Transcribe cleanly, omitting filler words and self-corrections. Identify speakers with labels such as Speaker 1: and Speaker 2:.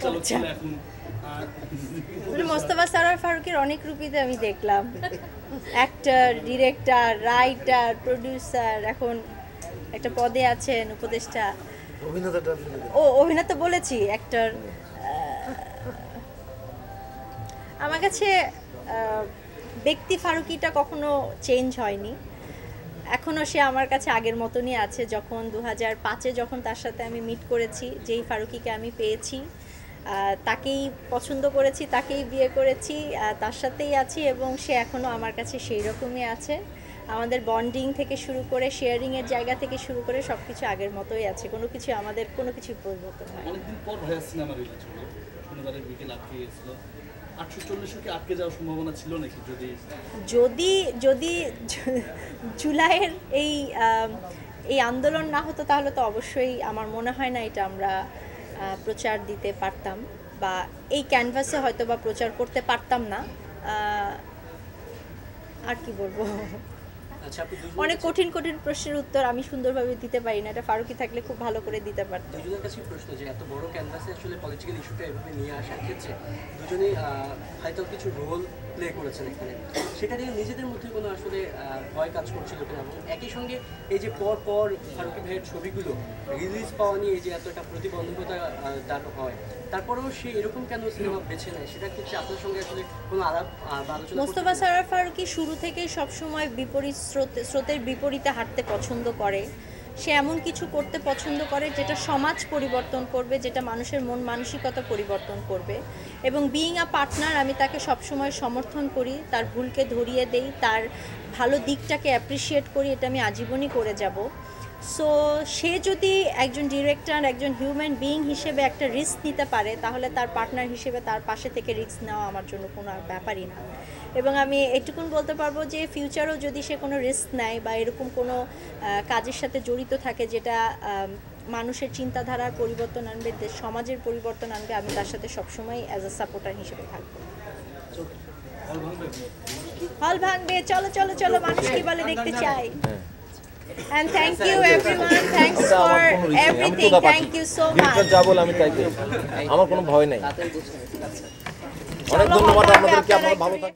Speaker 1: পরিচালক ছিল এখন
Speaker 2: মানে মোস্তফা সরোয়ার ফারুকের অনেক রূপীতে আমি দেখলাম, অ্যাক্টর, ডিরেক্টর, রাইটার, প্রডিউসার, এখন একটা পদে আছেন উপদেষ্টা। অভিনেতা বলেছি, অ্যাক্টর। আমার কাছে ব্যক্তি ফারুকিটা কখনো চেঞ্জ হয়নি, এখনও সে আমার কাছে আগের মতনই আছে। যখন 2005-এ যখন তার সাথে আমি মিট করেছি, যেই ফারুকিকে আমি পেয়েছি তাকেই পছন্দ করেছি, তাকেই বিয়ে করেছি, তার সাথেই আছি এবং সে এখনও আমার কাছে সেই রকমই আছে। আমাদের বন্ডিং থেকে শুরু করে শেয়ারিংয়ের জায়গা থেকে শুরু করে সব কিছু আগের মতোই আছে, কোনো কিছু আমাদের কোনো কিছু পরিবর্তন হয়।
Speaker 1: অনেকদিন পর ভাইয়া সিনেমা রিলিজ হলো, শনিবারের বিকেল আটকে গেছিল। 840 কি আটকে যাওয়ার সম্ভাবনা ছিল নাকি? যদি যদি
Speaker 2: জুলাইয়ের এই আন্দোলন না হতো তাহলে তো অবশ্যই আমার মনে হয় না এটা আমরা প্রচার দিতে পারতাম বা এই ক্যানভাসে হয়তো বা প্রচার করতে পারতাম না। আর কি বলবো, অনেক কঠিন কঠিন প্রশ্নের উত্তর আমি সুন্দরভাবে দিতে পারি না, এটা ফারুকি থাকলে খুব ভালো করে দিতে পারতো।
Speaker 3: দুজনের কাছে প্রশ্ন যে এত বড় ক্যানভাসে আসলে পলিটিক্যাল ইস্যুটা এভাবে নিয়ে আসার ক্ষেত্রে দুজনেই হয়তো কিছু রোল প্লে করেছেন এখানে, সেটা নিয়ে নিজেদের মধ্যে কোনো আসলে ভয় কাজ করছিল কিনা, এবং একই সঙ্গে এই যে পর পর ফারুকি ভাইয়ের ছবিগুলো রিলিজ পাওয়া নিয়ে যে এত একটা প্রতিবন্ধকতা তার হয়, তারপরেও সে এরকম কেন সিনেমা বেছে নেয়, সেটা ক্ষেত্রে আপনার সঙ্গে আসলে কোনো আলাপ বা আলোচনা?
Speaker 2: মোস্তফা সরোয়ার ফারুকি শুরু থেকেই সবসময় বিপরীত স্রোতের বিপরীতে হাঁটতে পছন্দ করে। সে এমন কিছু করতে পছন্দ করে যেটা সমাজ পরিবর্তন করবে, যেটা মানুষের মন মানসিকতা পরিবর্তন করবে। এবং বিইং আ পার্টনার আমি তাকে সবসময় সমর্থন করি, তার ভুলকে ধরিয়ে দেই, তার ভালো দিকটাকে অ্যাপ্রিসিয়েট করি, এটা আমি আজীবনই করে যাব। সো সে যদি একজন ডিরেক্টর, একজন হিউম্যান বিইং হিসেবে একটা রিস্ক নিতে পারে, তাহলে তার পার্টনার হিসেবে তার পাশে থেকে রিস্ক নেওয়া আমার জন্য কোনো ব্যাপারই না। এবং আমি এটুকুন বলতে পারবো যে ফিউচারেও যদি সে কোনো রিস্ক নেয় বা এরকম কোনো কাজের সাথে জড়িত থাকে যেটা মানুষের চিন্তাধারার পরিবর্তন আনবে, সমাজের পরিবর্তন আনবে, আমি তার সাথে সবসময় অ্যাজ আ সাপোর্টার হিসেবে থাকবো। হল ভাঙবে, চলো চলো চলো, মানুষ কি বলে দেখতে চাই। And thank you everyone, thanks for everything, thank you so much.
Speaker 4: যা বল আমি তাই করি, আমার কোনো ভয় নাই। অনেক ধন্যবাদ আপনাদেরকে, আপনারা ভালো থাকবেন।